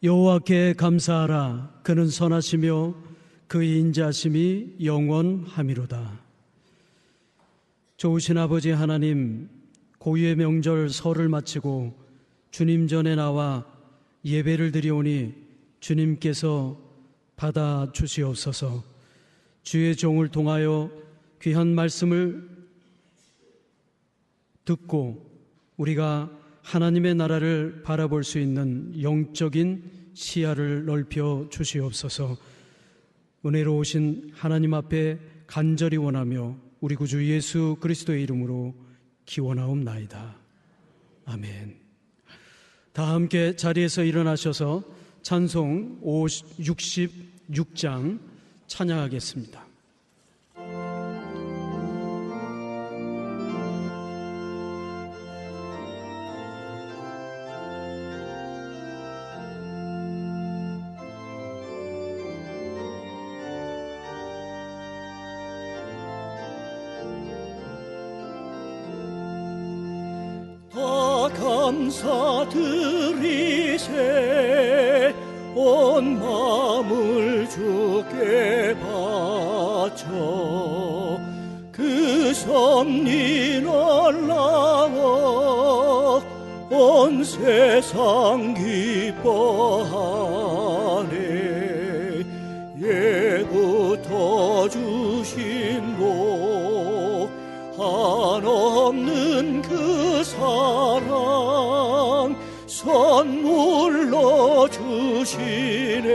여호와께 감사하라. 그는 선하시며 그의 인자하심이 영원함이로다. 좋으신 아버지 하나님, 고유의 명절 설을 마치고 주님 전에 나와 예배를 드리오니 주님께서 받아 주시옵소서. 주의 종을 통하여 귀한 말씀을 듣고 우리가 하나님의 나라를 바라볼 수 있는 영적인 시야를 넓혀 주시옵소서. 은혜로우신 하나님 앞에 간절히 원하며 우리 구주 예수 그리스도의 이름으로 기원하옵나이다. 아멘. 다 함께 자리에서 일어나셔서 찬송 66장 찬양하겠습니다. 감사드리세 온 마음을 주께 바쳐 그 섭리 놀라워 온 세상 기뻐하네. 예부터 주신 복 한없는 그 사랑 선물로 주시네.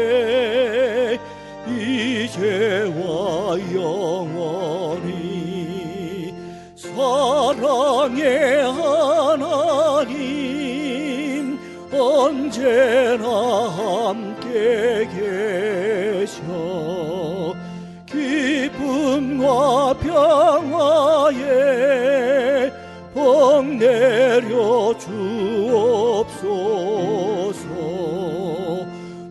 이제와 영원히 사랑의 하나님 언제나 함께 계셔. 기쁨과 평화에 복 내려 주옵소서.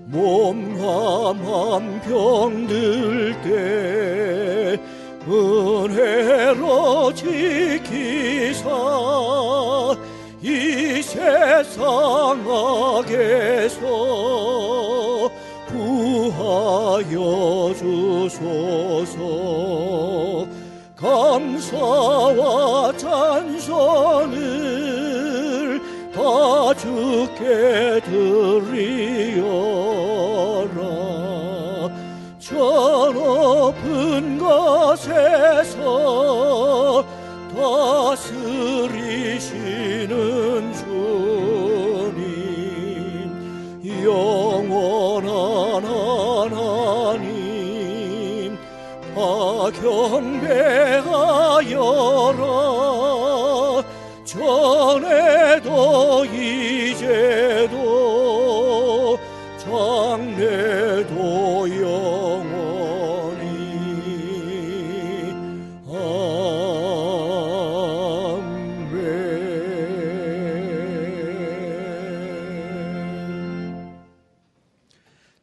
몸과 맘 병들 때 은혜로 지키사 이 세상 악에서 구하여 주소서. 감사와 찬송을 다 주께 드리어라. 저 높은 곳에서 다스리시는 주님, 영원한 하나님 다 경배하여라. 전에도 이제도 장래도 영원히 아멘.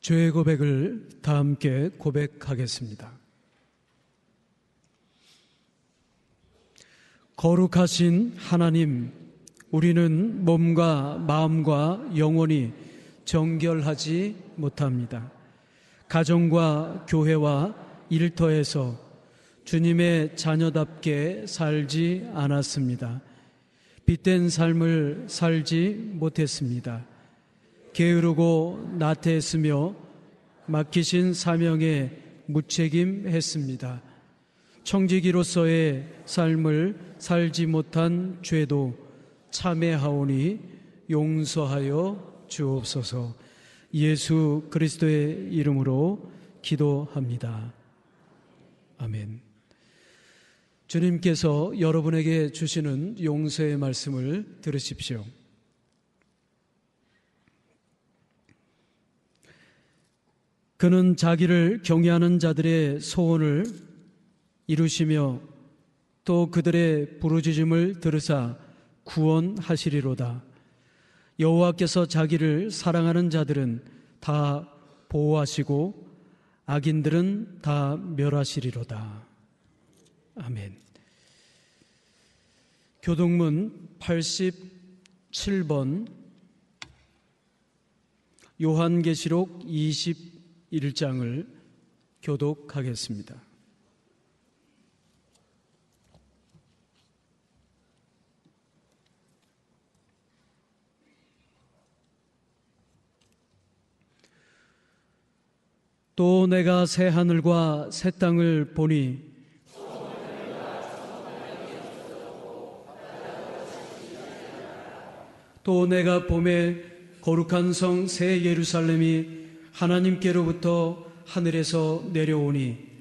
죄의 고백을 다 함께 고백하겠습니다. 거룩하신 하나님, 우리는 몸과 마음과 영혼이 정결하지 못합니다. 가정과 교회와 일터에서 주님의 자녀답게 살지 않았습니다. 빛된 삶을 살지 못했습니다. 게으르고 나태했으며 맡기신 사명에 무책임했습니다. 청지기로서의 삶을 살지 못한 죄도 참회하오니 용서하여 주옵소서. 예수 그리스도의 이름으로 기도합니다. 아멘. 주님께서 여러분에게 주시는 용서의 말씀을 들으십시오. 그는 자기를 경외하는 자들의 소원을 이루시며 또 그들의 부르짖음을 들으사 구원하시리로다. 여호와께서 자기를 사랑하는 자들은 다 보호하시고 악인들은 다 멸하시리로다. 아멘. 교동문 87번 요한계시록 21장을 교독하겠습니다. 또 내가 새 하늘과 새 땅을 보니 또 내가 봄에 거룩한 성 새 예루살렘이 하나님께로부터 하늘에서 내려오니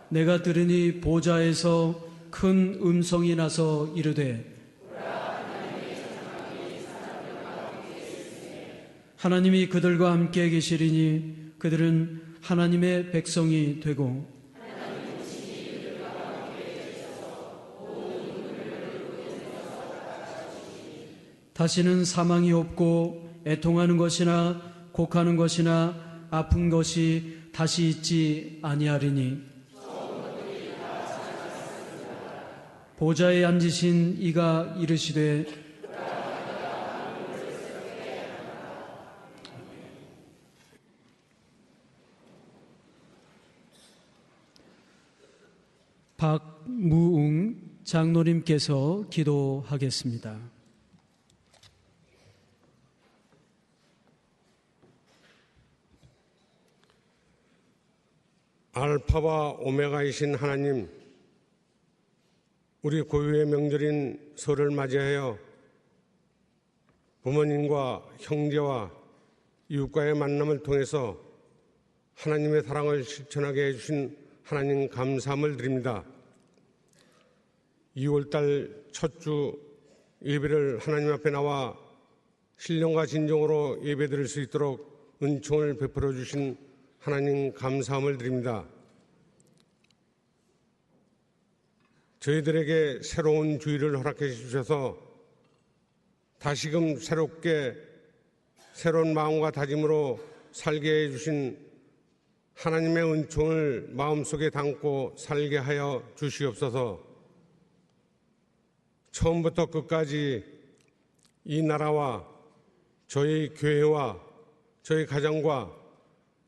내가 들으니 보좌에서 큰 음성이 나서 이르되 하나님이 그들과 함께 계시리니 그들은 하나님의 백성이 되고 다시는 사망이 없고 애통하는 것이나 곡하는 것이나 아픈 것이 다시 있지 아니하리니 보좌에 앉으신 이가 이르시되 박무웅 장로님께서 기도하겠습니다. 알파와 오메가이신 하나님, 우리 고유의 명절인 설을 맞이하여 부모님과 형제와 이웃과의 만남을 통해서 하나님의 사랑을 실천하게 해주신 하나님 감사함을 드립니다. 2월달 첫 주 예배를 하나님 앞에 나와 신령과 진정으로 예배드릴 수 있도록 은총을 베풀어 주신 하나님 감사함을 드립니다. 저희들에게 새로운 주일을 허락해 주셔서 다시금 새롭게 새로운 마음과 다짐으로 살게 해주신 하나님의 은총을 마음속에 담고 살게 하여 주시옵소서. 처음부터 끝까지 이 나라와 저희 교회와 저희 가정과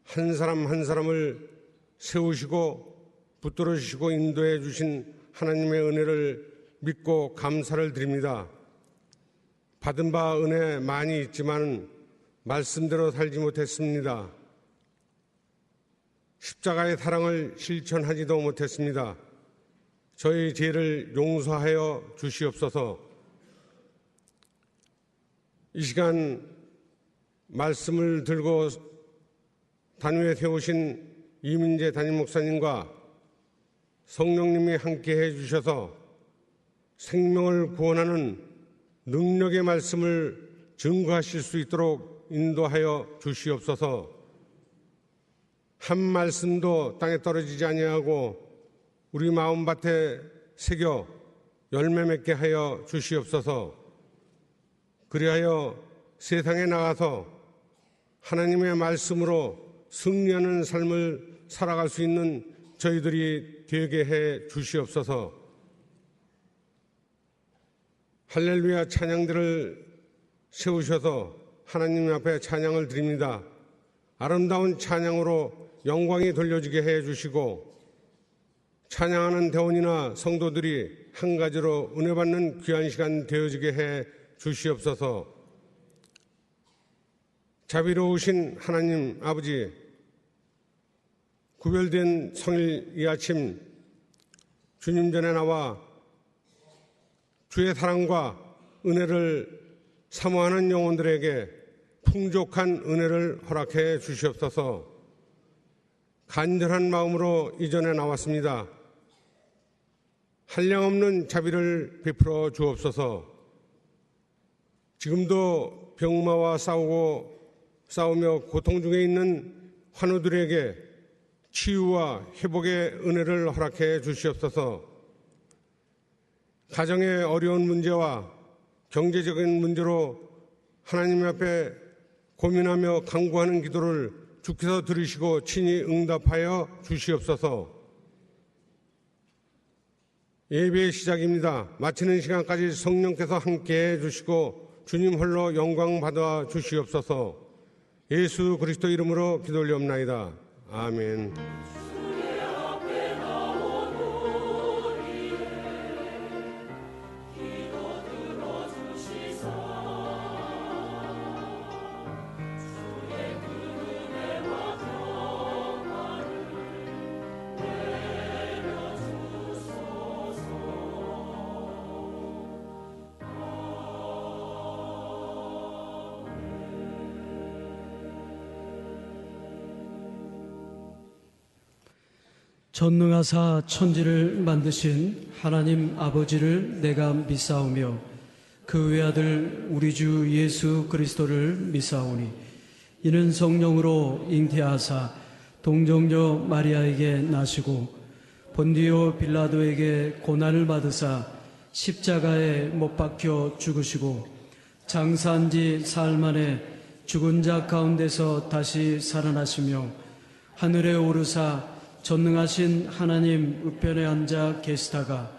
한 사람 한 사람을 세우시고 붙들어 주시고 인도해 주신 하나님의 은혜를 믿고 감사를 드립니다. 받은 바 은혜 많이 있지만 말씀대로 살지 못했습니다. 십자가의 사랑을 실천하지도 못했습니다. 저희 죄를 용서하여 주시옵소서. 이 시간 말씀을 들고 단위에 세우신 이민재 담임 목사님과 성령님이 함께해 주셔서 생명을 구원하는 능력의 말씀을 증거하실 수 있도록 인도하여 주시옵소서. 한 말씀도 땅에 떨어지지 아니하고 우리 마음밭에 새겨 열매 맺게 하여 주시옵소서. 그리하여 세상에 나가서 하나님의 말씀으로 승리하는 삶을 살아갈 수 있는 저희들이 되게 해 주시옵소서. 할렐루야 찬양들을 세우셔서 하나님 앞에 찬양을 드립니다. 아름다운 찬양으로 영광이 돌려지게 해 주시고 찬양하는 대원이나 성도들이 한 가지로 은혜 받는 귀한 시간 되어지게 해 주시옵소서. 자비로우신 하나님 아버지, 구별된 성일 이 아침 주님 전에 나와 주의 사랑과 은혜를 사모하는 영혼들에게 풍족한 은혜를 허락해 주시옵소서. 간절한 마음으로 이전에 나왔습니다. 한량없는 자비를 베풀어 주옵소서. 지금도 병마와 싸우며 고통 중에 있는 환우들에게 치유와 회복의 은혜를 허락해 주시옵소서. 가정의 어려운 문제와 경제적인 문제로 하나님 앞에 고민하며 간구하는 기도를 주께서 들으시고 친히 응답하여 주시옵소서. 예배의 시작입니다. 마치는 시간까지 성령께서 함께해 주시고 주님 홀로 영광 받아 주시옵소서. 예수 그리스도 이름으로 기도 올리옵나이다. 아멘. 전능하사 천지를 만드신 하나님 아버지를 내가 믿사오며 그 외아들 우리 주 예수 그리스도를 믿사오니 이는 성령으로 잉태하사 동정녀 마리아에게 나시고 본디오 빌라도에게 고난을 받으사 십자가에 못 박혀 죽으시고 장사한 지 사흘 만에 죽은 자 가운데서 다시 살아나시며 하늘에 오르사 전능하신 하나님 우편에 앉아 계시다가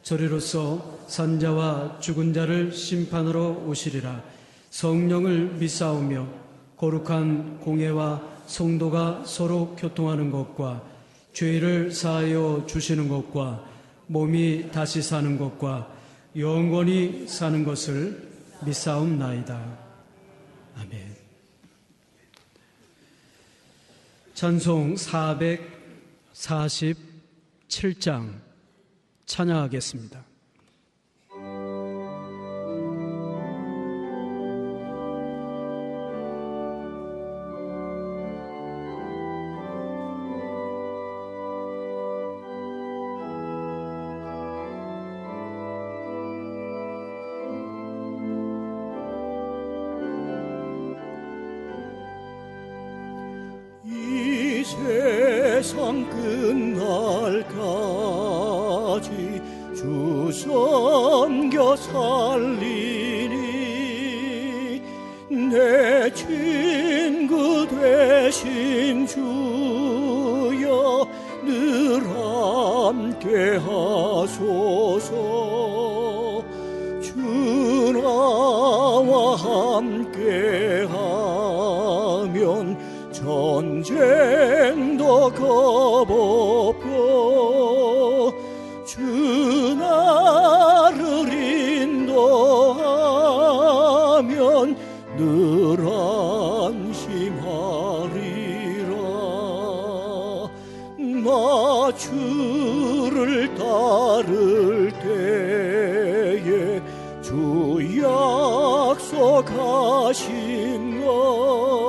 저리로서 산자와 죽은 자를 심판하러 오시리라. 성령을 믿사오며 거룩한 공회와 성도가 서로 교통하는 것과 죄를 사하여 주시는 것과 몸이 다시 사는 것과 영원히 사는 것을 믿사옵나이다. 아멘. 찬송 447장 찬양하겠습니다. 이 세상 끝날까지 주 섬겨 살리니 내 친구 되신 주여 늘 함께 하소서. 주 나와 함께 하면 전쟁도 겁없고 주 나를 인도하면 늘 안심하리라. 나 주를 따를 때에 주 약속하신 것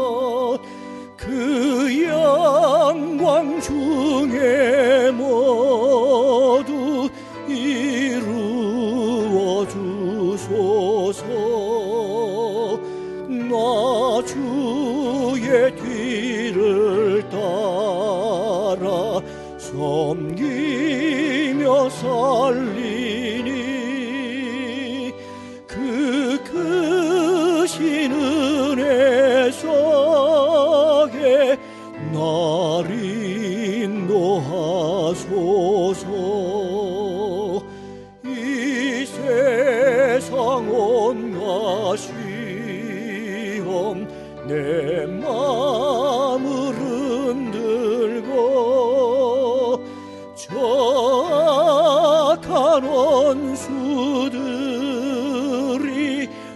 그 영광 중에 모두 이루어 주소서. 나 주의 뒤를 따라 섬기며 살리니 그 크신 은혜 속에 날 인도하소서. 이 세상 온갖 시험 내 마음을 흔들고 저 악한 원수들이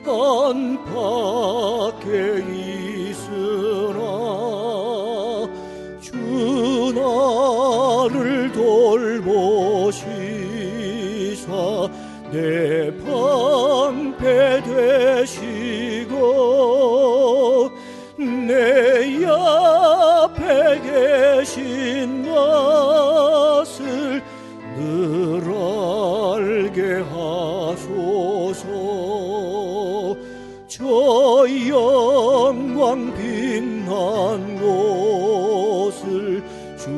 안팎에 있으나 주 나를 돌보시사 내 방패 되시고 내 옆에 계신 것을 늘 알게 하소서. 저 영광 빛난 곳을 주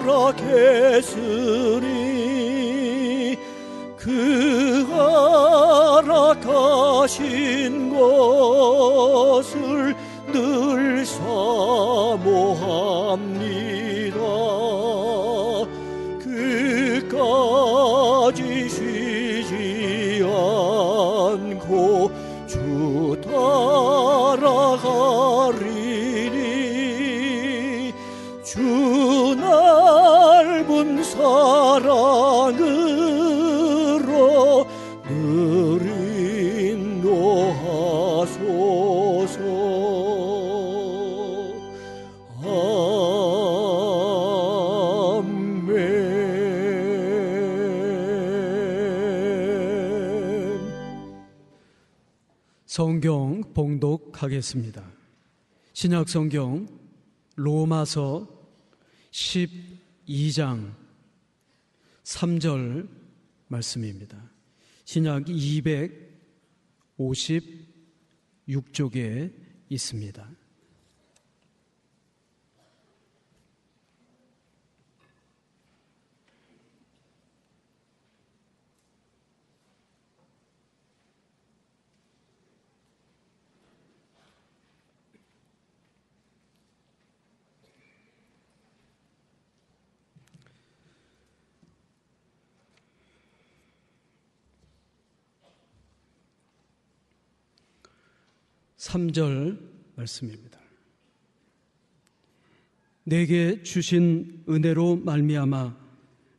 허락했으니 그 허락하신 것을 늘 사모합니다. 그 끝까지 쉬지 않고 주 따라가리니 주 넓은 사랑으로 늘 인도하소서. 성경 봉독하겠습니다. 신약 성경 로마서 12장 3절 말씀입니다. 신약 256쪽에 있습니다. 삼절 말씀입니다. 내게 주신 은혜로 말미암아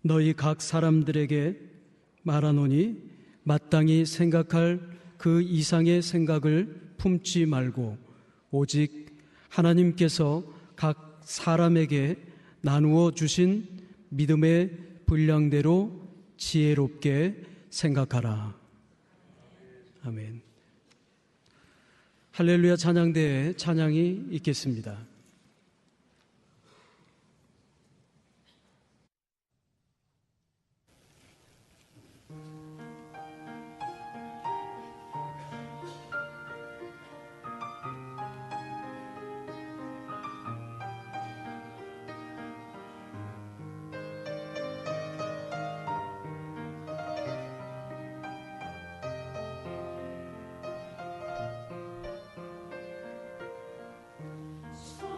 너희 각 사람들에게 말하노니 마땅히 생각할 그 이상의 생각을 품지 말고 오직 하나님께서 각 사람에게 나누어 주신 믿음의 분량대로 지혜롭게 생각하라. 아멘. 할렐루야 찬양대에 찬양이 있겠습니다. 소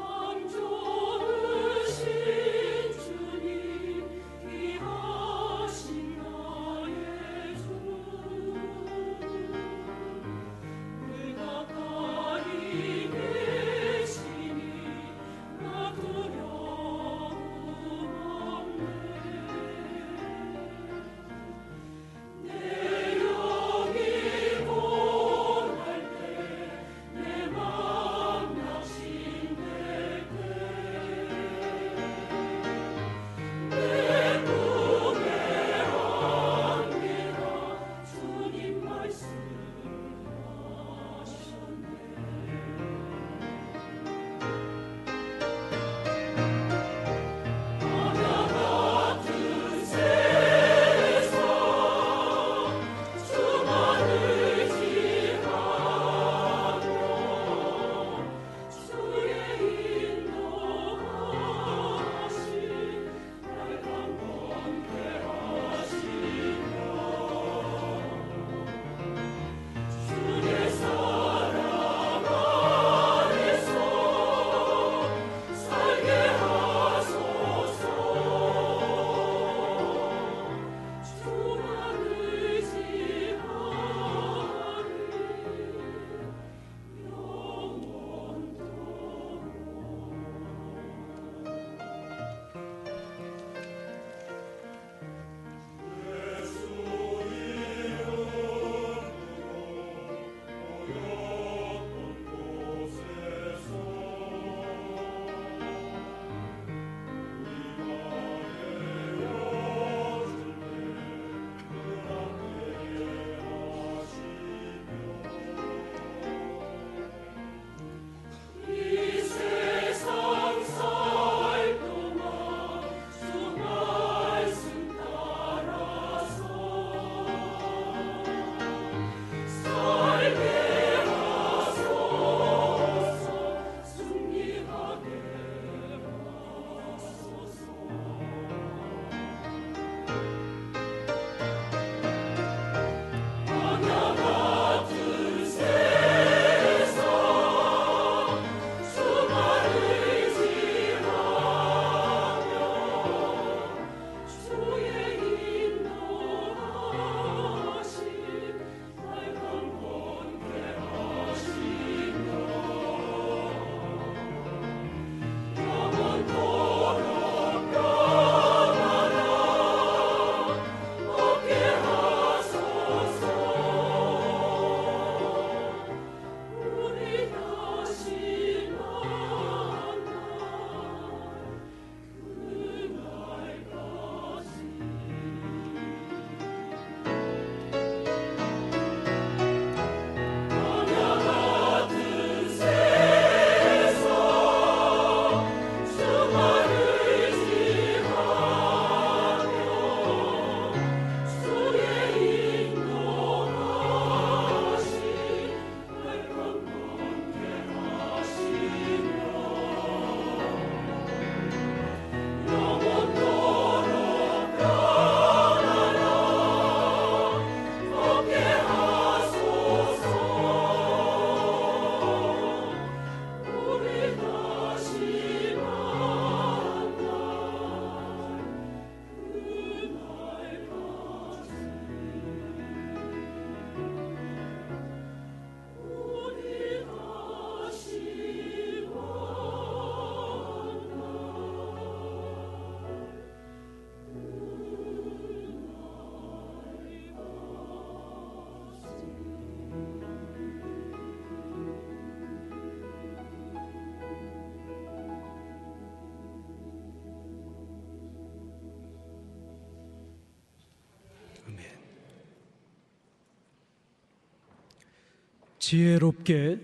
지혜롭게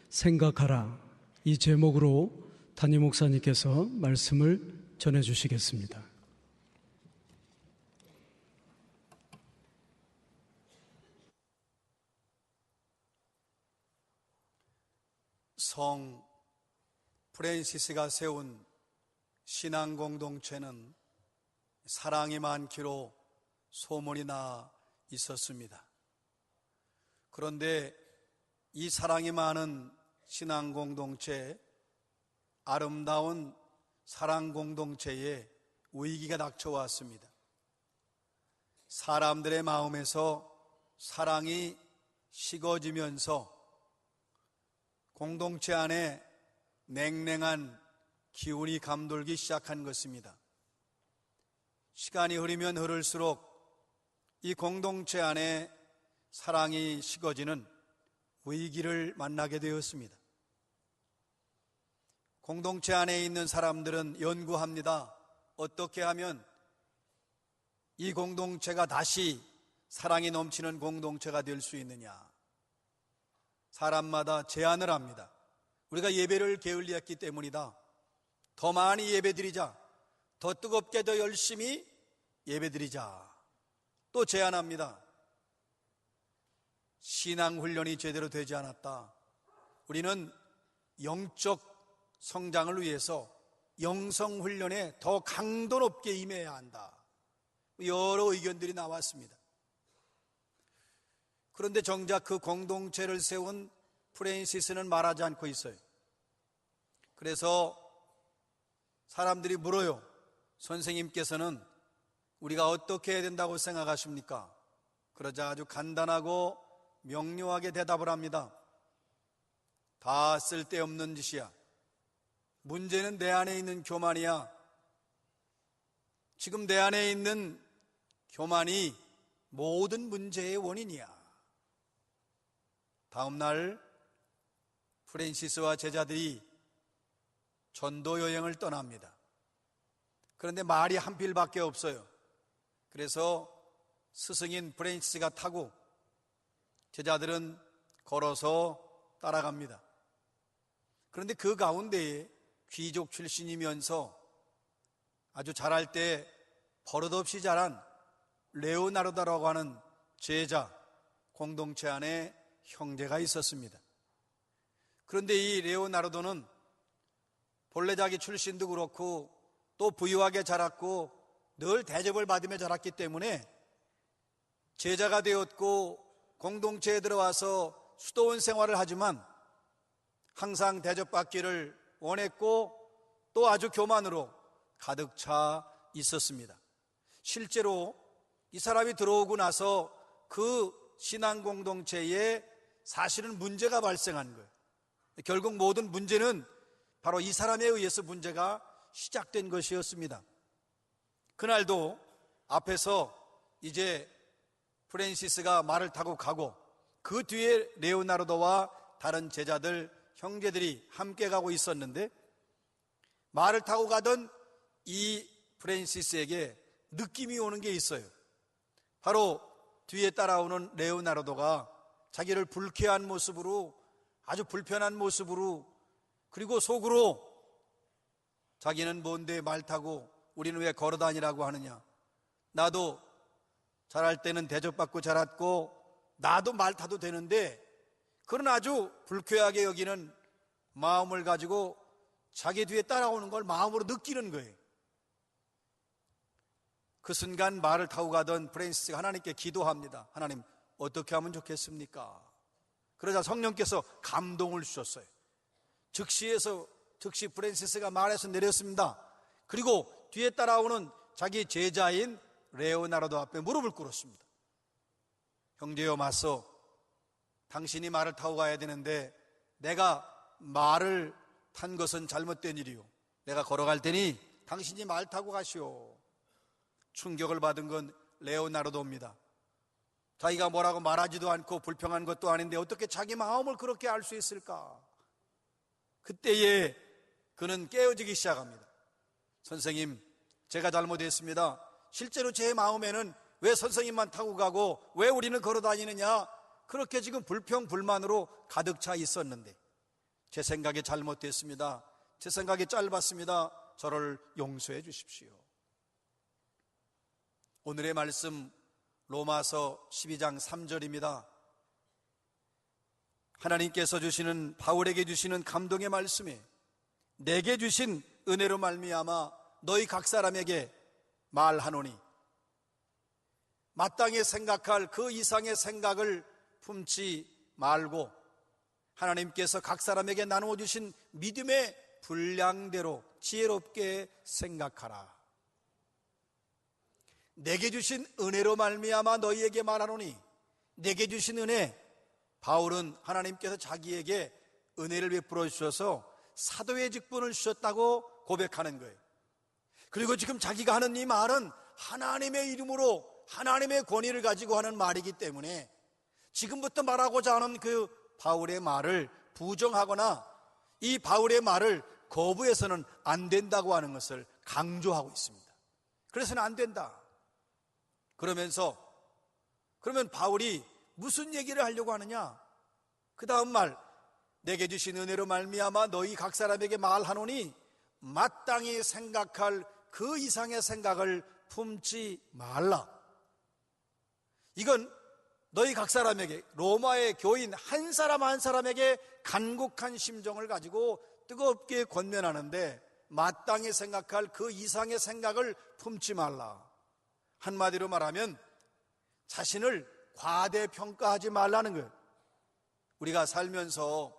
생각하라. 이 제목으로 담임 목사님께서 말씀을 전해 주시겠습니다. 성 프랜시스가 세운 신앙 공동체는 사랑이 많기로 소문이 나 있었습니다. 그런데 이 사랑이 많은 신앙 공동체, 아름다운 사랑 공동체에 위기가 닥쳐왔습니다. 사람들의 마음에서 사랑이 식어지면서 공동체 안에 냉랭한 기운이 감돌기 시작한 것입니다. 시간이 흐르면 흐를수록 이 공동체 안에 사랑이 식어지는 위기를 만나게 되었습니다. 공동체 안에 있는 사람들은 연구합니다. 어떻게 하면 이 공동체가 다시 사랑이 넘치는 공동체가 될 수 있느냐. 사람마다 제안을 합니다. 우리가 예배를 게을리했기 때문이다. 더 많이 예배드리자. 더 뜨겁게 더 열심히 예배드리자. 또 제안합니다. 신앙훈련이 제대로 되지 않았다. 우리는 영적 성장을 위해서 영성훈련에 더 강도 높게 임해야 한다. 여러 의견들이 나왔습니다. 그런데 정작 그 공동체를 세운 프랜시스는 말하지 않고 있어요. 그래서 사람들이 물어요. 선생님께서는 우리가 어떻게 해야 된다고 생각하십니까? 그러자 아주 간단하고 명료하게 대답을 합니다. 다 쓸데없는 짓이야. 문제는 내 안에 있는 교만이야. 지금 내 안에 있는 교만이 모든 문제의 원인이야. 다음 날 프랜시스와 제자들이 전도 여행을 떠납니다. 그런데 말이 한 필밖에 없어요. 그래서 스승인 프랜시스가 타고 제자들은 걸어서 따라갑니다. 그런데 그 가운데에 귀족 출신이면서 아주 잘할 때 버릇없이 자란 레오나르도라고 하는 제자, 공동체 안에 형제가 있었습니다. 그런데 이 레오나르도는 본래 자기 출신도 그렇고 또 부유하게 자랐고 늘 대접을 받으며 자랐기 때문에 제자가 되었고 공동체에 들어와서 수도원 생활을 하지만 항상 대접받기를 원했고 또 아주 교만으로 가득 차 있었습니다. 실제로 이 사람이 들어오고 나서 그 신앙 공동체에 사실은 문제가 발생한 거예요. 결국 모든 문제는 바로 이 사람에 의해서 문제가 시작된 것이었습니다. 그날도 앞에서 이제 프랜시스가 말을 타고 가고 그 뒤에 레오나르도와 다른 제자들, 형제들이 함께 가고 있었는데 말을 타고 가던 이 프랜시스에게 느낌이 오는 게 있어요. 바로 뒤에 따라오는 레오나르도가 자기를 불쾌한 모습으로, 아주 불편한 모습으로, 그리고 속으로 자기는 뭔데 말 타고 우리는 왜 걸어 다니라고 하느냐. 나도 자랄 때는 대접받고 자랐고 나도 말 타도 되는데, 그런 아주 불쾌하게 여기는 마음을 가지고 자기 뒤에 따라오는 걸 마음으로 느끼는 거예요. 그 순간 말을 타고 가던 프랜시스가 하나님께 기도합니다. 하나님, 어떻게 하면 좋겠습니까? 그러자 성령께서 감동을 주셨어요. 즉시 프랜시스가 말에서 내렸습니다. 그리고 뒤에 따라오는 자기 제자인 레오나르도 앞에 무릎을 꿇었습니다. 형제여 맞서, 당신이 말을 타고 가야 되는데 내가 말을 탄 것은 잘못된 일이요. 내가 걸어갈 테니 당신이 말 타고 가시오. 충격을 받은 건 레오나르도입니다. 자기가 뭐라고 말하지도 않고 불평한 것도 아닌데 어떻게 자기 마음을 그렇게 알 수 있을까? 그때에 그는 깨어지기 시작합니다. 선생님, 제가 잘못했습니다. 실제로 제 마음에는 왜 선생님만 타고 가고 왜 우리는 걸어 다니느냐, 그렇게 지금 불평불만으로 가득 차 있었는데 제 생각이 잘못됐습니다. 제 생각이 짧았습니다. 저를 용서해 주십시오. 오늘의 말씀 로마서 12장 3절입니다. 하나님께서 주시는, 바울에게 주시는 감동의 말씀에 내게 주신 은혜로 말미암아 너희 각 사람에게 말하노니 마땅히 생각할 그 이상의 생각을 품지 말고 하나님께서 각 사람에게 나누어 주신 믿음의 분량대로 지혜롭게 생각하라. 내게 주신 은혜로 말미암아 너희에게 말하노니, 내게 주신 은혜, 바울은 하나님께서 자기에게 은혜를 베풀어 주셔서 사도의 직분을 주셨다고 고백하는 거예요. 그리고 지금 자기가 하는 이 말은 하나님의 이름으로 하나님의 권위를 가지고 하는 말이기 때문에 지금부터 말하고자 하는 그 바울의 말을 부정하거나 이 바울의 말을 거부해서는 안 된다고 하는 것을 강조하고 있습니다. 그래서는 안 된다. 그러면 바울이 무슨 얘기를 하려고 하느냐? 그 다음 말, 내게 주신 은혜로 말미암아 너희 각 사람에게 말하노니 마땅히 생각할 그 이상의 생각을 품지 말라. 이건 너희 각 사람에게, 로마의 교인 한 사람 한 사람에게 간곡한 심정을 가지고 뜨겁게 권면하는데, 마땅히 생각할 그 이상의 생각을 품지 말라. 한마디로 말하면 자신을 과대평가하지 말라는 거예요. 우리가 살면서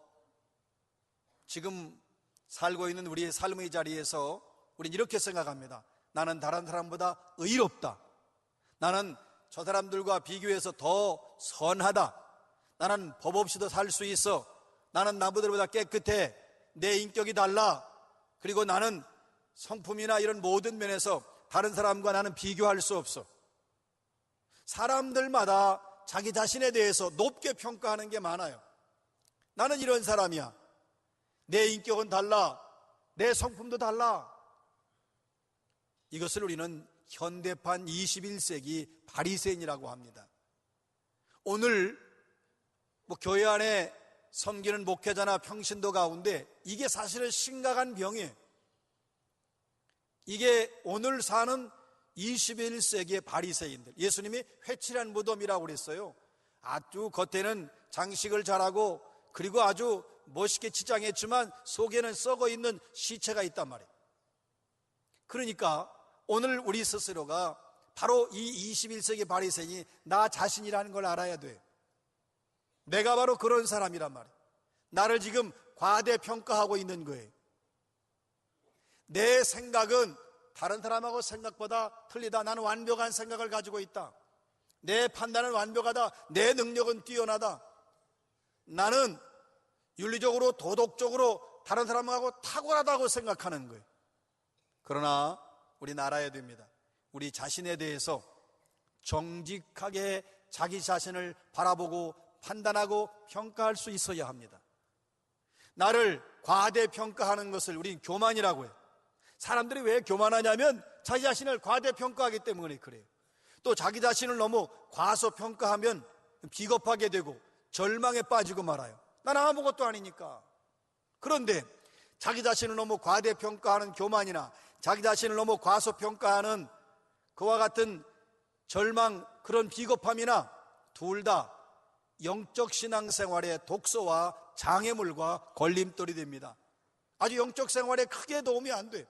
지금 살고 있는 우리의 삶의 자리에서 우리는 이렇게 생각합니다. 나는 다른 사람보다 의롭다. 나는 저 사람들과 비교해서 더 선하다. 나는 법 없이도 살 수 있어. 나는 남들보다 깨끗해. 내 인격이 달라. 그리고 나는 성품이나 이런 모든 면에서 다른 사람과 나는 비교할 수 없어. 사람들마다 자기 자신에 대해서 높게 평가하는 게 많아요. 나는 이런 사람이야. 내 인격은 달라. 내 성품도 달라. 이것을 우리는 현대판 21세기 바리새인이라고 합니다. 오늘 교회 안에 섬기는 목회자나 평신도 가운데 이게 사실은 심각한 병이에요. 이게 오늘 사는 21세기의 바리새인들, 예수님이 회칠한 무덤이라고 그랬어요. 아주 겉에는 장식을 잘하고 그리고 아주 멋있게 치장했지만 속에는 썩어 있는 시체가 있단 말이에요. 그러니까 오늘 우리 스스로가 바로 이 21세기 바리새인이 나 자신이라는 걸 알아야 돼요. 내가 바로 그런 사람이란 말이에요. 나를 지금 과대평가하고 있는 거예요. 내 생각은 다른 사람하고 생각보다 틀리다. 나는 완벽한 생각을 가지고 있다. 내 판단은 완벽하다. 내 능력은 뛰어나다. 나는 윤리적으로 도덕적으로 다른 사람하고 탁월하다고 생각하는 거예요. 그러나 우리는 알아야 됩니다. 우리 자신에 대해서 정직하게 자기 자신을 바라보고 판단하고 평가할 수 있어야 합니다. 나를 과대평가하는 것을 우리는 교만이라고 해요. 사람들이 왜 교만하냐면 자기 자신을 과대평가하기 때문에 그래요. 또 자기 자신을 너무 과소평가하면 비겁하게 되고 절망에 빠지고 말아요. 나는 아무것도 아니니까. 그런데 자기 자신을 너무 과대평가하는 교만이나 자기 자신을 너무 과소평가하는 그와 같은 절망, 그런 비겁함이나 둘 다 영적 신앙생활의 독소와 장애물과 걸림돌이 됩니다. 아주 영적 생활에 크게 도움이 안 돼요.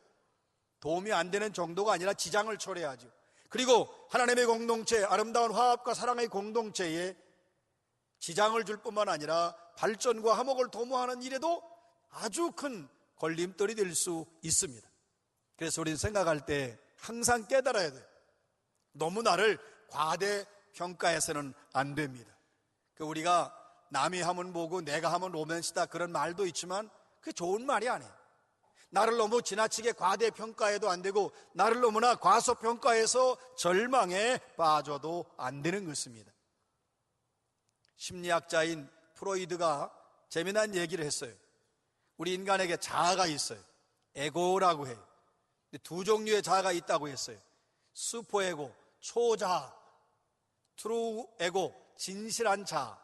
도움이 안 되는 정도가 아니라 지장을 초래하죠. 그리고 하나님의 공동체, 아름다운 화합과 사랑의 공동체에 지장을 줄 뿐만 아니라 발전과 화목을 도모하는 일에도 아주 큰 걸림돌이 될 수 있습니다. 그래서 우리는 생각할 때 항상 깨달아야 돼요. 너무 나를 과대평가해서는 안 됩니다. 우리가 남이 하면 뭐고 내가 하면 로맨스다 그런 말도 있지만 그게 좋은 말이 아니에요. 나를 너무 지나치게 과대평가해도 안 되고 나를 너무나 과소평가해서 절망에 빠져도 안 되는 것입니다. 심리학자인 프로이드가 재미난 얘기를 했어요. 우리 인간에게 자아가 있어요. 에고라고 해요. 두 종류의 자아가 있다고 했어요. 슈퍼에고, 초자아, 트루 에고, 진실한 자아.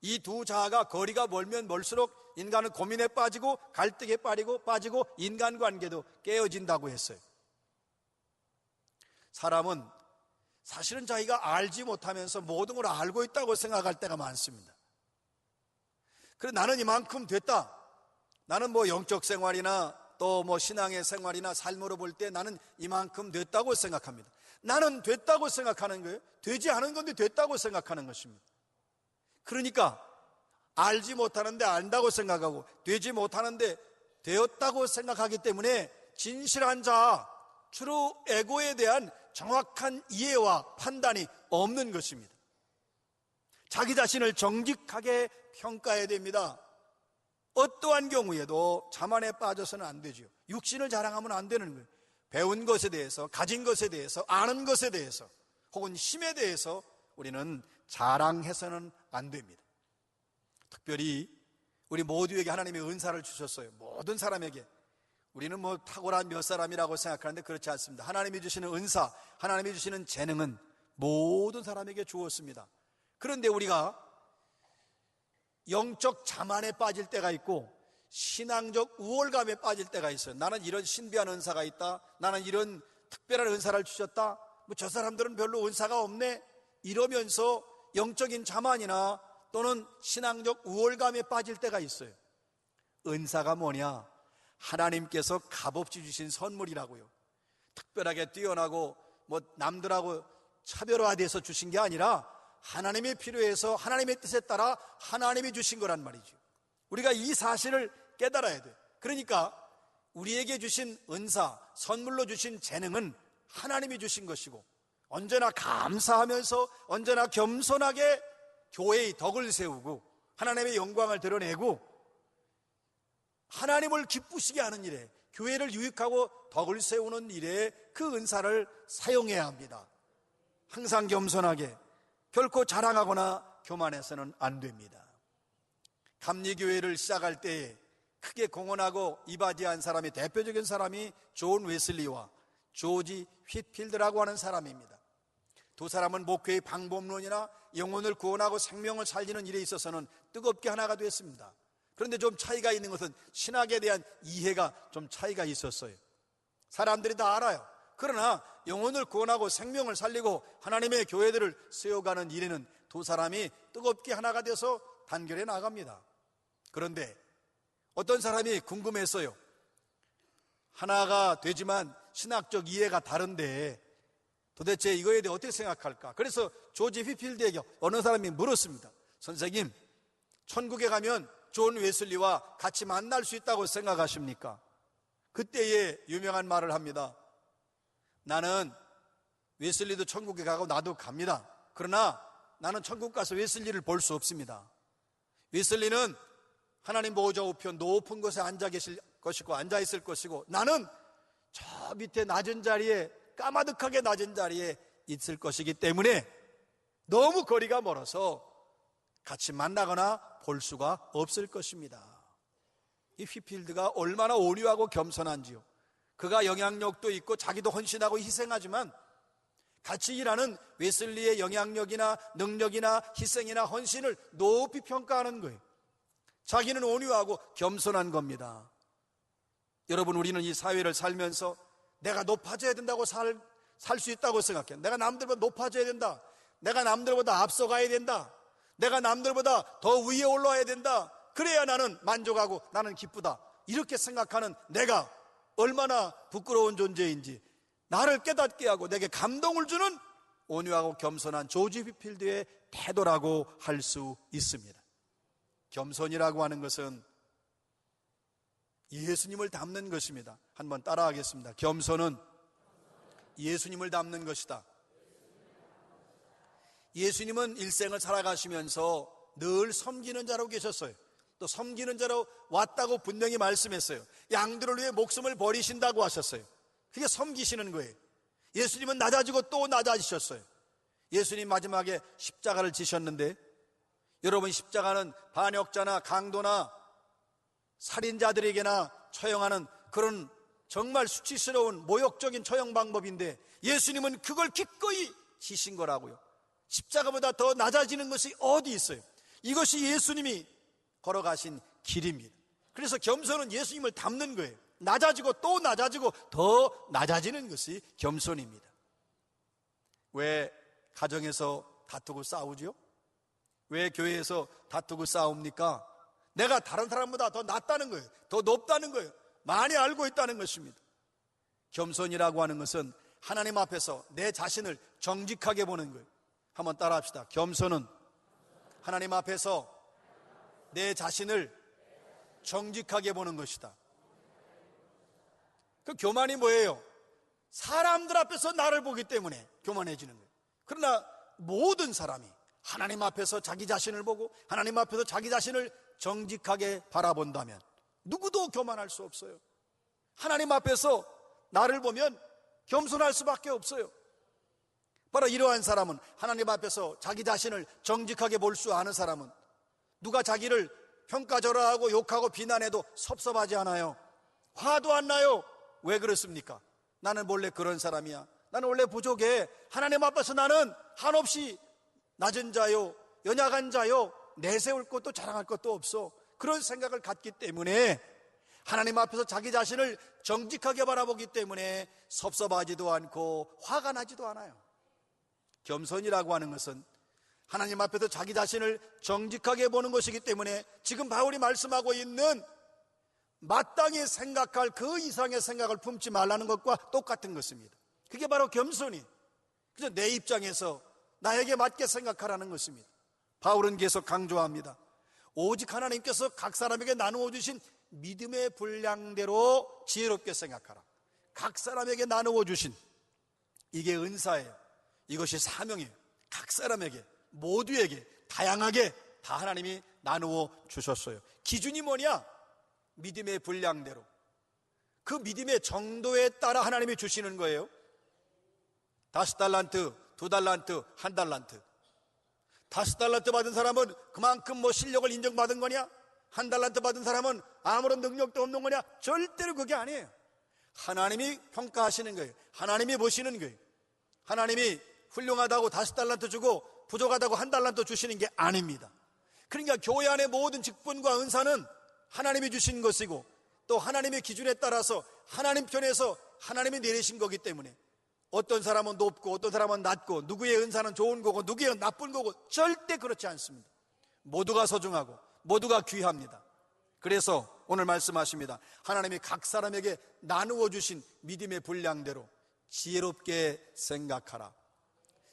이 두 자아가 거리가 멀면 멀수록 인간은 고민에 빠지고 갈등에 빠지고 인간관계도 깨어진다고 했어요. 사람은 사실은 자기가 알지 못하면서 모든 걸 알고 있다고 생각할 때가 많습니다. 그래, 나는 이만큼 됐다. 나는 뭐 영적 생활이나 또 뭐 신앙의 생활이나 삶으로 볼 때 나는 이만큼 됐다고 생각합니다. 나는 됐다고 생각하는 거예요. 되지 않은 건데 됐다고 생각하는 것입니다. 그러니까 알지 못하는데 안다고 생각하고 되지 못하는데 되었다고 생각하기 때문에 진실한 자아, true 에고에 대한 정확한 이해와 판단이 없는 것입니다. 자기 자신을 정직하게 평가해야 됩니다. 어떠한 경우에도 자만에 빠져서는 안 되죠. 육신을 자랑하면 안 되는 거예요. 배운 것에 대해서, 가진 것에 대해서, 아는 것에 대해서 혹은 힘에 대해서 우리는 자랑해서는 안 됩니다. 특별히 우리 모두에게 하나님의 은사를 주셨어요. 모든 사람에게. 우리는 뭐 탁월한 몇 사람이라고 생각하는데 그렇지 않습니다. 하나님이 주시는 은사, 하나님이 주시는 재능은 모든 사람에게 주었습니다. 그런데 우리가 영적 자만에 빠질 때가 있고 신앙적 우월감에 빠질 때가 있어요. 나는 이런 신비한 은사가 있다, 나는 이런 특별한 은사를 주셨다, 뭐 저 사람들은 별로 은사가 없네, 이러면서 영적인 자만이나 또는 신앙적 우월감에 빠질 때가 있어요. 은사가 뭐냐? 하나님께서 값없이 주신 선물이라고요. 특별하게 뛰어나고 뭐 남들하고 차별화돼서 주신 게 아니라 하나님의 필요해서 하나님의 뜻에 따라 하나님이 주신 거란 말이죠. 우리가 이 사실을 깨달아야 돼요. 그러니까 우리에게 주신 은사, 선물로 주신 재능은 하나님이 주신 것이고 언제나 감사하면서 언제나 겸손하게 교회의 덕을 세우고 하나님의 영광을 드러내고 하나님을 기쁘시게 하는 일에, 교회를 유익하고 덕을 세우는 일에 그 은사를 사용해야 합니다. 항상 겸손하게, 결코 자랑하거나 교만해서는 안 됩니다. 감리교회를 시작할 때에 크게 공헌하고 이바지한 사람이, 대표적인 사람이 존 웨슬리와 조지 휘필드라고 하는 사람입니다. 두 사람은 목회의 방법론이나 영혼을 구원하고 생명을 살리는 일에 있어서는 뜨겁게 하나가 됐습니다. 그런데 좀 차이가 있는 것은 신학에 대한 이해가 좀 차이가 있었어요. 사람들이 다 알아요. 그러나 영혼을 구원하고 생명을 살리고 하나님의 교회들을 세워가는 일에는 두 사람이 뜨겁게 하나가 돼서 단결해 나갑니다. 그런데 어떤 사람이 궁금했어요. 하나가 되지만 신학적 이해가 다른데 도대체 이거에 대해 어떻게 생각할까? 그래서 조지 휘필드에게 어느 사람이 물었습니다. 선생님, 천국에 가면 존 웨슬리와 같이 만날 수 있다고 생각하십니까? 그때에 유명한 말을 합니다. 나는 웨슬리도 천국에 가고 나도 갑니다. 그러나 나는 천국 가서 웨슬리를 볼 수 없습니다. 웨슬리는 하나님 보호자 우편 높은 곳에 앉아 계실 것이고 앉아 있을 것이고 나는 저 밑에 낮은 자리에, 까마득하게 낮은 자리에 있을 것이기 때문에 너무 거리가 멀어서 같이 만나거나 볼 수가 없을 것입니다. 이 휘필드가 얼마나 온유하고 겸손한지요. 그가 영향력도 있고 자기도 헌신하고 희생하지만 같이 일하는 웨슬리의 영향력이나 능력이나 희생이나 헌신을 높이 평가하는 거예요. 자기는 온유하고 겸손한 겁니다. 여러분, 우리는 이 사회를 살면서 내가 높아져야 된다고 살 수 있다고 생각해요. 내가 남들보다 높아져야 된다, 내가 남들보다 앞서가야 된다, 내가 남들보다 더 위에 올라와야 된다, 그래야 나는 만족하고 나는 기쁘다, 이렇게 생각하는 내가 얼마나 부끄러운 존재인지 나를 깨닫게 하고 내게 감동을 주는 온유하고 겸손한 조지 휘필드의 태도라고 할 수 있습니다. 겸손이라고 하는 것은 예수님을 닮는 것입니다. 한번 따라하겠습니다. 겸손은 예수님을 닮는 것이다. 예수님은 일생을 살아가시면서 늘 섬기는 자로 계셨어요. 또 섬기는 자로 왔다고 분명히 말씀했어요. 양들을 위해 목숨을 버리신다고 하셨어요. 그게 섬기시는 거예요. 예수님은 낮아지고 또 낮아지셨어요. 예수님 마지막에 십자가를 지셨는데, 여러분, 십자가는 반역자나 강도나 살인자들에게나 처형하는 그런 정말 수치스러운 모욕적인 처형 방법인데 예수님은 그걸 기꺼이 지신 거라고요. 십자가보다 더 낮아지는 것이 어디 있어요? 이것이 예수님이 걸어가신 길입니다. 그래서 겸손은 예수님을 닮는 거예요. 낮아지고 또 낮아지고 더 낮아지는 것이 겸손입니다. 왜 가정에서 다투고 싸우죠? 왜 교회에서 다투고 싸웁니까? 내가 다른 사람보다 더 낫다는 거예요. 더 높다는 거예요. 많이 알고 있다는 것입니다. 겸손이라고 하는 것은 하나님 앞에서 내 자신을 정직하게 보는 거예요. 한번 따라 합시다. 겸손은 하나님 앞에서 내 자신을 정직하게 보는 것이다. 그 교만이 뭐예요? 사람들 앞에서 나를 보기 때문에 교만해지는 거예요. 그러나 모든 사람이 하나님 앞에서 자기 자신을 보고 하나님 앞에서 자기 자신을 정직하게 바라본다면 누구도 교만할 수 없어요. 하나님 앞에서 나를 보면 겸손할 수밖에 없어요. 바로 이러한 사람은, 하나님 앞에서 자기 자신을 정직하게 볼 수 아는 사람은 누가 자기를 평가절하하고 욕하고 비난해도 섭섭하지 않아요. 화도 안 나요. 왜 그렇습니까? 나는 원래 그런 사람이야. 나는 원래 부족해. 하나님 앞에서 나는 한없이 낮은 자요, 연약한 자요, 내세울 것도 자랑할 것도 없어. 그런 생각을 갖기 때문에 하나님 앞에서 자기 자신을 정직하게 바라보기 때문에 섭섭하지도 않고 화가 나지도 않아요. 겸손이라고 하는 것은 하나님 앞에서 자기 자신을 정직하게 보는 것이기 때문에 지금 바울이 말씀하고 있는 마땅히 생각할 그 이상의 생각을 품지 말라는 것과 똑같은 것입니다. 그게 바로 겸손이. 그래서 내 입장에서 나에게 맞게 생각하라는 것입니다. 바울은 계속 강조합니다. 오직 하나님께서 각 사람에게 나누어 주신 믿음의 분량대로 지혜롭게 생각하라. 각 사람에게 나누어 주신, 이게 은사예요. 이것이 사명이에요. 각 사람에게, 모두에게 다양하게 다 하나님이 나누어 주셨어요. 기준이 뭐냐? 믿음의 분량대로, 그 믿음의 정도에 따라 하나님이 주시는 거예요. 5달란트, 2달란트, 1달란트. 5달란트 받은 사람은 그만큼 실력을 인정받은 거냐? 1달란트 받은 사람은 아무런 능력도 없는 거냐? 절대로 그게 아니에요. 하나님이 평가하시는 거예요. 하나님이 보시는 거예요. 하나님이 훌륭하다고 5달란트 주고 부족하다고 1달란트 주시는 게 아닙니다. 그러니까 교회 안의 모든 직분과 은사는 하나님이 주신 것이고 또 하나님의 기준에 따라서 하나님 편에서 하나님이 내리신 거기 때문에 어떤 사람은 높고 어떤 사람은 낮고 누구의 은사는 좋은 거고 누구의 나쁜 거고 절대 그렇지 않습니다. 모두가 소중하고 모두가 귀합니다. 그래서 오늘 말씀하십니다. 하나님이 각 사람에게 나누어 주신 믿음의 분량대로 지혜롭게 생각하라.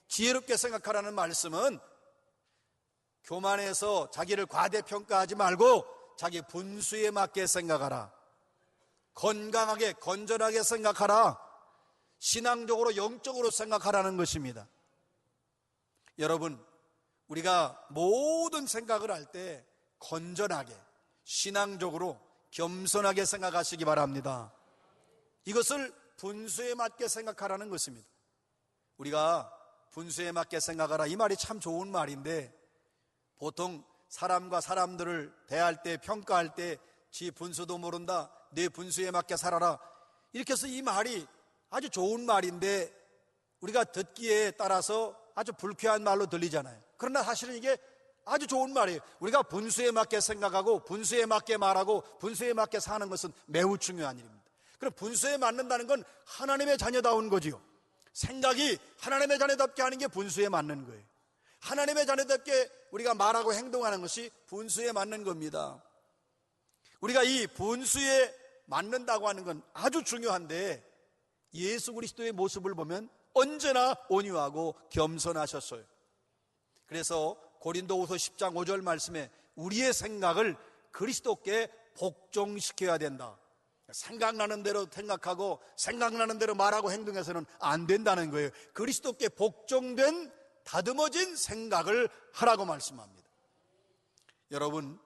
지혜롭게 생각하라는 말씀은 교만해서 자기를 과대평가하지 말고 자기 분수에 맞게 생각하라. 건강하게 건전하게 생각하라. 신앙적으로 영적으로 생각하라는 것입니다. 여러분, 우리가 모든 생각을 할 때 건전하게 신앙적으로 겸손하게 생각하시기 바랍니다. 이것을 분수에 맞게 생각하라는 것입니다. 우리가 분수에 맞게 생각하라, 이 말이 참 좋은 말인데 보통 사람과 사람들을 대할 때, 평가할 때 지 분수도 모른다, 내 분수에 맞게 살아라, 이렇게 해서 이 말이 아주 좋은 말인데 우리가 듣기에 따라서 아주 불쾌한 말로 들리잖아요. 그러나 사실은 이게 아주 좋은 말이에요. 우리가 분수에 맞게 생각하고 분수에 맞게 말하고 분수에 맞게 사는 것은 매우 중요한 일입니다. 그럼 분수에 맞는다는 건 하나님의 자녀다운 거지요. 생각이 하나님의 자녀답게 하는 게 분수에 맞는 거예요. 하나님의 자녀답게 우리가 말하고 행동하는 것이 분수에 맞는 겁니다. 우리가 이 분수에 맞는다고 하는 건 아주 중요한데 예수 그리스도의 모습을 보면 언제나 온유하고 겸손하셨어요. 그래서 고린도후서 10장 5절 말씀에 우리의 생각을 그리스도께 복종시켜야 된다. 생각나는 대로 생각하고 생각나는 대로 말하고 행동해서는 안 된다는 거예요. 그리스도께 복종된 다듬어진 생각을 하라고 말씀합니다. 여러분,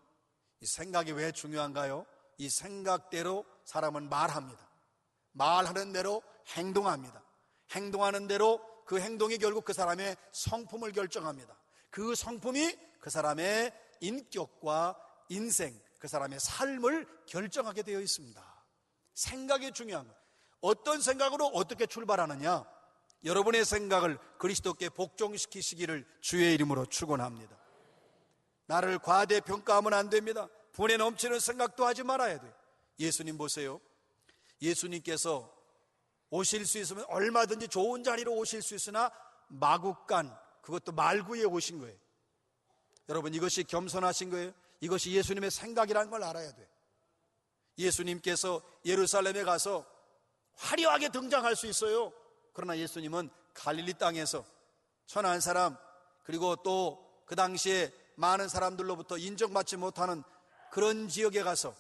이 생각이 왜 중요한가요? 이 생각대로 사람은 말합니다. 말하는 대로 행동합니다. 행동하는 대로 그 행동이 결국 그 사람의 성품을 결정합니다. 그 성품이 그 사람의 인격과 인생, 그 사람의 삶을 결정하게 되어 있습니다. 생각이 중요한 거예요. 어떤 생각으로 어떻게 출발하느냐? 여러분의 생각을 그리스도께 복종시키시기를 주의 이름으로 축원합니다. 나를 과대평가하면 안 됩니다. 분에 넘치는 생각도 하지 말아야 돼요. 예수님 보세요. 예수님께서 오실 수 있으면 얼마든지 좋은 자리로 오실 수 있으나 마국간, 그것도 말구에 오신 거예요. 여러분, 이것이 겸손하신 거예요. 이것이 예수님의 생각이라는 걸 알아야 돼요. 예수님께서 예루살렘에 가서 화려하게 등장할 수 있어요. 그러나 예수님은 갈릴리 땅에서 천한 사람, 그리고 또 그 당시에 많은 사람들로부터 인정받지 못하는 그런 지역에 가서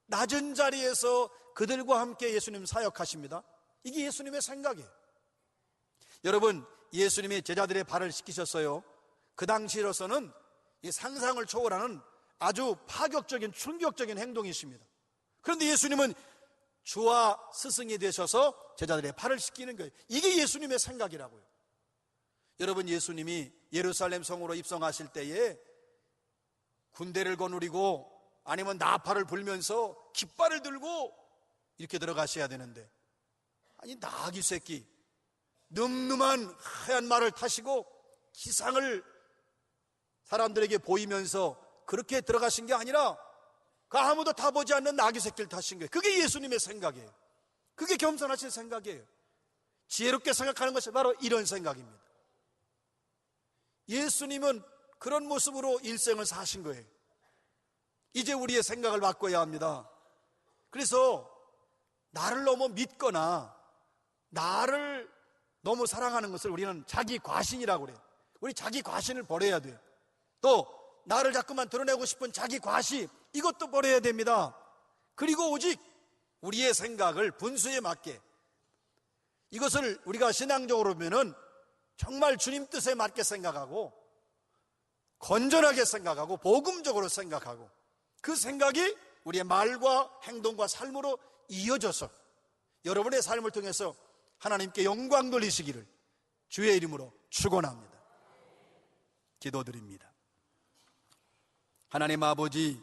낮은 자리에서 그들과 함께 예수님 사역하십니다. 이게 예수님의 생각이에요. 여러분, 예수님이 제자들의 발을 씻기셨어요. 그 당시로서는 이 상상을 초월하는 아주 파격적인, 충격적인 행동이십니다. 그런데 예수님은 주와 스승이 되셔서 제자들의 발을 씻기는 거예요. 이게 예수님의 생각이라고요. 여러분, 예수님이 예루살렘 성으로 입성하실 때에 군대를 거느리고 아니면 나팔을 불면서 깃발을 들고 이렇게 들어가셔야 되는데, 아니, 나귀 새끼 늠름한 하얀 말을 타시고 기상을 사람들에게 보이면서 그렇게 들어가신 게 아니라 그 아무도 타보지 않는 나귀 새끼를 타신 거예요. 그게 예수님의 생각이에요. 그게 겸손하신 생각이에요. 지혜롭게 생각하는 것이 바로 이런 생각입니다. 예수님은 그런 모습으로 일생을 사신 거예요. 이제 우리의 생각을 바꿔야 합니다. 그래서 나를 너무 믿거나 나를 너무 사랑하는 것을 우리는 자기 과신이라고 그래요. 우리 자기 과신을 버려야 돼요. 또 나를 자꾸만 드러내고 싶은 자기 과시, 이것도 버려야 됩니다. 그리고 오직 우리의 생각을 분수에 맞게, 이것을 우리가 신앙적으로 보면은 정말 주님 뜻에 맞게 생각하고 건전하게 생각하고 복음적으로 생각하고 그 생각이 우리의 말과 행동과 삶으로 이어져서 여러분의 삶을 통해서 하나님께 영광 돌리시기를 주의 이름으로 축원합니다. 기도드립니다. 하나님 아버지,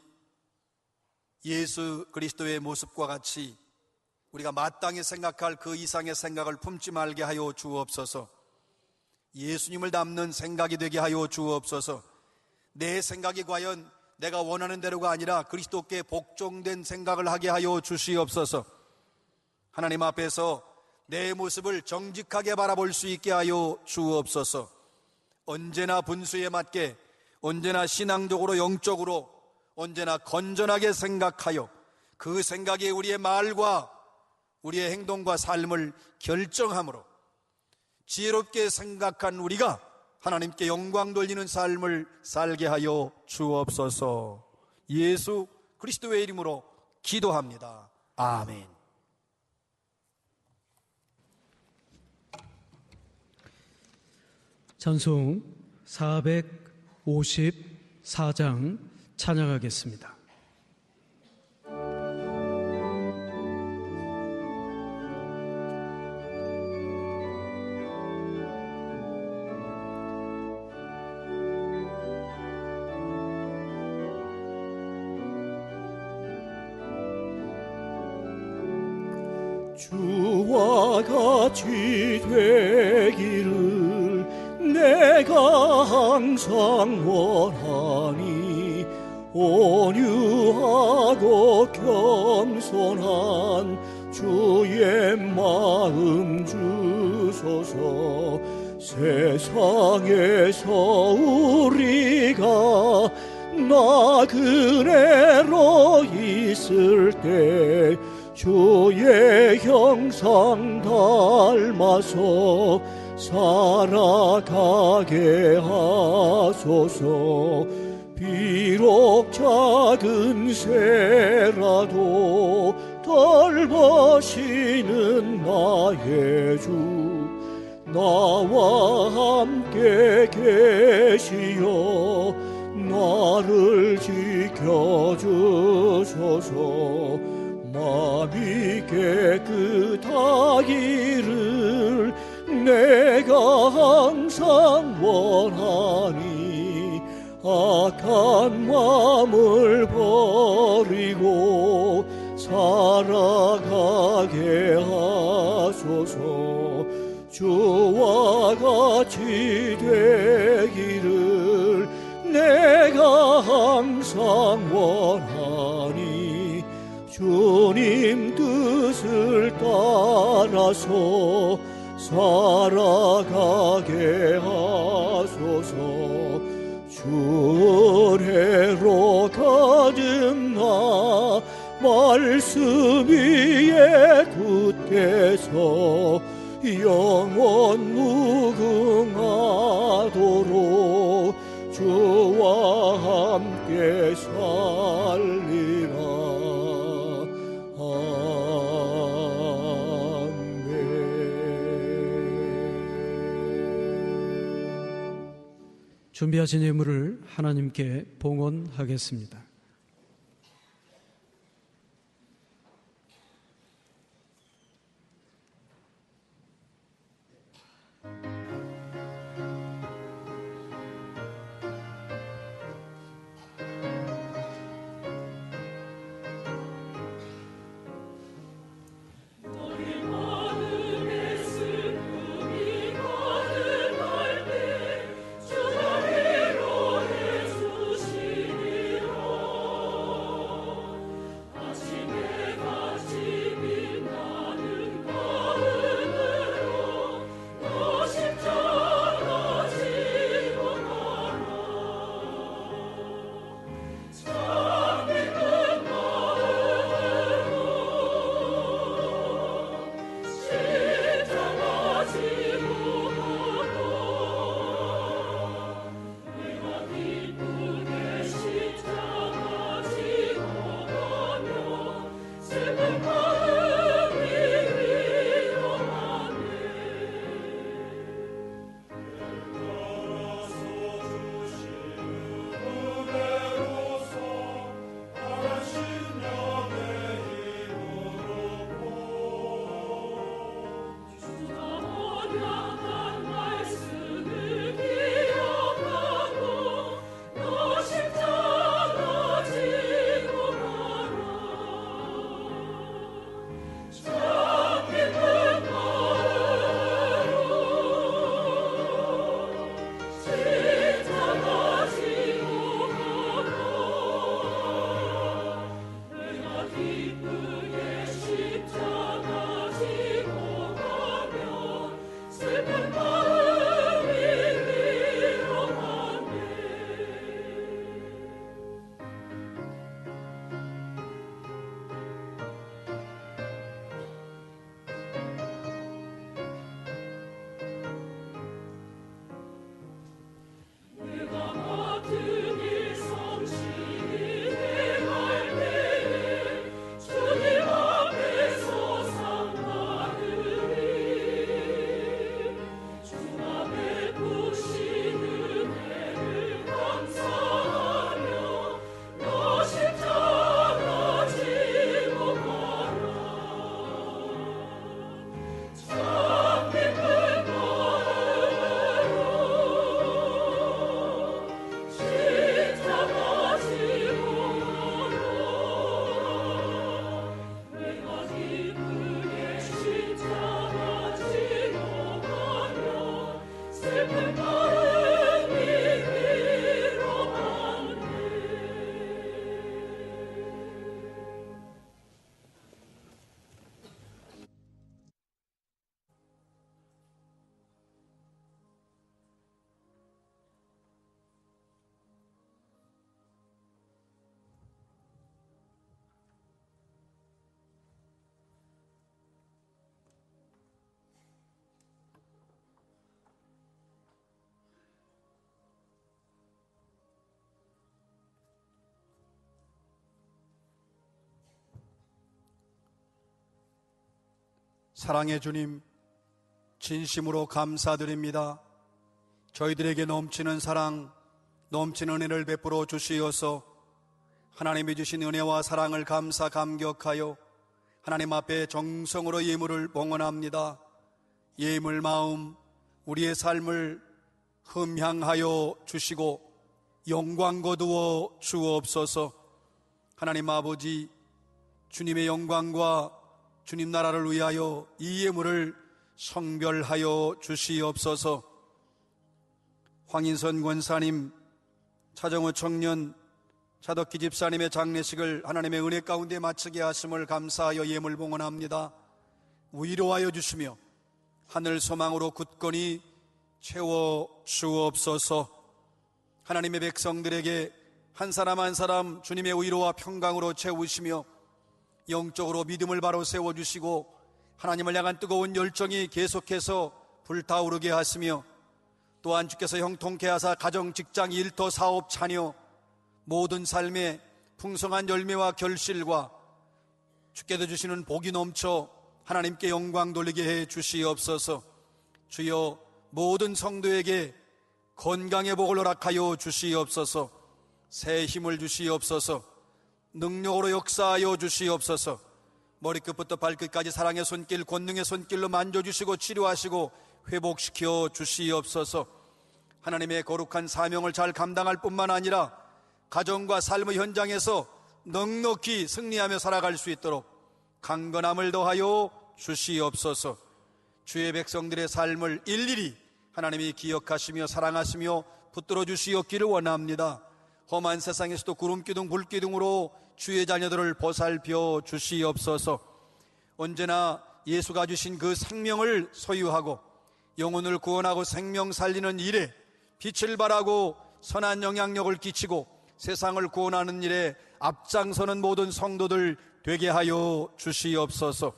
예수 그리스도의 모습과 같이 우리가 마땅히 생각할 그 이상의 생각을 품지 말게 하여 주옵소서. 예수님을 닮는 생각이 되게 하여 주옵소서. 내 생각이 과연 내가 원하는 대로가 아니라 그리스도께 복종된 생각을 하게 하여 주시옵소서. 하나님 앞에서 내 모습을 정직하게 바라볼 수 있게 하여 주옵소서. 언제나 분수에 맞게, 언제나 신앙적으로 영적으로 언제나 건전하게 생각하여 그 생각이 우리의 말과 우리의 행동과 삶을 결정함으로 지혜롭게 생각한 우리가 하나님께 영광 돌리는 삶을 살게 하여 주옵소서. 예수 그리스도의 이름으로 기도합니다. 아멘. 찬송 454장 찬양하겠습니다. 주와 같이 되기를 내가 항상 원하니 온유하고 겸손한 주의 마음 주소서. 세상에서 우리가 나그네로 있을 때 주의 형상 닮아서 살아가게 하소서. 비록 작은 새라도 덜 버시는 나의 주, 나와 함께 계시어 나를 지켜주소서. 마음이 깨끗하기를 내가 항상 원하니 악한 마음을 버리고 살아가게 하소서. 주와 같이 되기를 내가 항상 원하니 주님 뜻을 따라서 살아가게 하소서. 주 은혜로 다짐나 말씀 위에 굳게 서 영원 무궁하도록 주와 함께 살리라. 준비하신 예물을 하나님께 봉헌하겠습니다. 사랑의 주님, 진심으로 감사드립니다. 저희들에게 넘치는 사랑, 넘치는 은혜를 베풀어 주시어서 하나님이 주신 은혜와 사랑을 감사 감격하여 하나님 앞에 정성으로 예물을 봉헌합니다. 예물 마음, 우리의 삶을 흠향하여 주시고 영광 거두어 주옵소서. 하나님 아버지, 주님의 영광과 주님 나라를 위하여 이 예물을 성별하여 주시옵소서. 황인선 권사님, 차정우 청년 차덕기 집사님의 장례식을 하나님의 은혜 가운데 마치게 하심을 감사하여 예물 봉헌합니다. 위로하여 주시며 하늘 소망으로 굳건히 채워 주옵소서. 하나님의 백성들에게 한 사람 한 사람 주님의 위로와 평강으로 채우시며 영적으로 믿음을 바로 세워주시고 하나님을 향한 뜨거운 열정이 계속해서 불타오르게 하시며 또한 주께서 형통케 하사 가정, 직장, 일터, 사업, 자녀 모든 삶에 풍성한 열매와 결실과 주께서 주시는 복이 넘쳐 하나님께 영광 돌리게 해 주시옵소서. 주여 모든 성도에게 건강의 복을 허락하여 주시옵소서. 새 힘을 주시옵소서. 능력으로 역사하여 주시옵소서. 머리끝부터 발끝까지 사랑의 손길, 권능의 손길로 만져주시고 치료하시고 회복시켜 주시옵소서. 하나님의 거룩한 사명을 잘 감당할 뿐만 아니라 가정과 삶의 현장에서 넉넉히 승리하며 살아갈 수 있도록 강건함을 더하여 주시옵소서. 주의 백성들의 삶을 일일이 하나님이 기억하시며 사랑하시며 붙들어 주시옵기를 원합니다. 험한 세상에서도 구름기둥 불기둥으로 주의 자녀들을 보살펴 주시옵소서. 언제나 예수가 주신 그 생명을 소유하고 영혼을 구원하고 생명 살리는 일에 빛을 발하고 선한 영향력을 끼치고 세상을 구원하는 일에 앞장서는 모든 성도들 되게 하여 주시옵소서.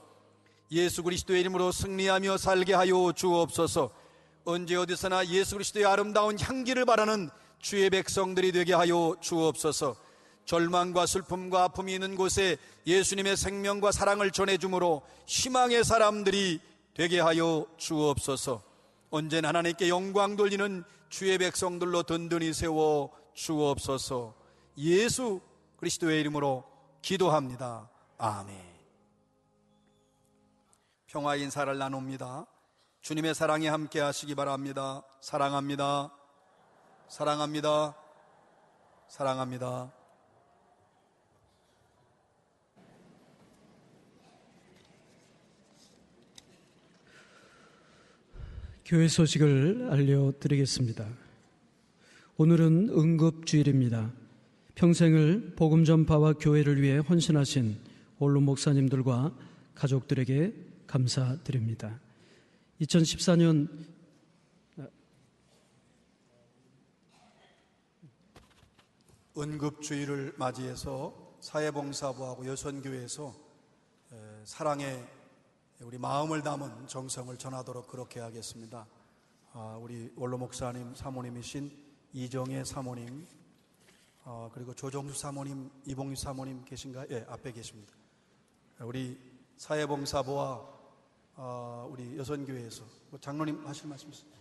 예수 그리스도의 이름으로 승리하며 살게 하여 주옵소서. 언제 어디서나 예수 그리스도의 아름다운 향기를 바라는 주의 백성들이 되게 하여 주옵소서. 절망과 슬픔과 아픔이 있는 곳에 예수님의 생명과 사랑을 전해주므로 희망의 사람들이 되게 하여 주옵소서. 언제나 하나님께 영광 돌리는 주의 백성들로 든든히 세워 주옵소서. 예수 그리스도의 이름으로 기도합니다. 아멘. 평화 인사를 나눕니다. 주님의 사랑에 함께 하시기 바랍니다. 사랑합니다. 사랑합니다. 사랑합니다. 교회 소식을 알려드리겠습니다. 오늘은 응급주일입니다. 평생을 복음 전파와 교회를 위해 헌신하신 원로 목사님들과 가족들에게 감사드립니다. 2014년 응급주일을 맞이해서 사회봉사부하고 여선교회에서 사랑의 우리 마음을 담은 정성을 전하도록 그렇게 하겠습니다. 우리 원로 목사님 사모님이신 이정혜 사모님, 그리고 조정수 사모님, 이봉유 사모님 계신가요? 예, 앞에 계십니다. 우리 사회봉사부와 우리 여선교회에서 장로님 하실 말씀 있습니다.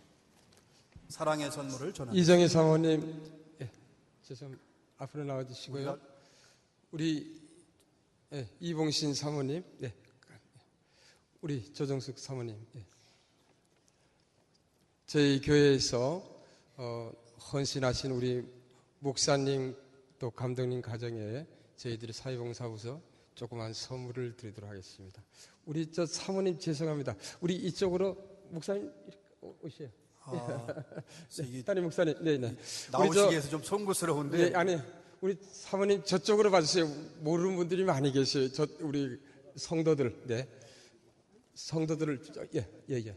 사랑의 선물을 전합니다. 이정혜 사모님, 예, 죄송 앞으로 나와주시고요. 우리 이봉신 사모님, 네. 우리 조정숙 사모님, 예. 저희 교회에서 헌신하신 우리 목사님 또 감독님 가정에 저희들이 사회봉사부서 조그만 선물을 드리도록 하겠습니다. 우리 저 사모님 죄송합니다. 우리 이쪽으로 목사님 오세요. 네, 딸이 목사님, 네네. 나오시기 위해서 좀 송구스러운데. 네, 아니, 우리 사모님 저쪽으로 봐주세요. 모르는 분들이 많이 계셔요. 우리 성도들, 네. 성도들을, 예.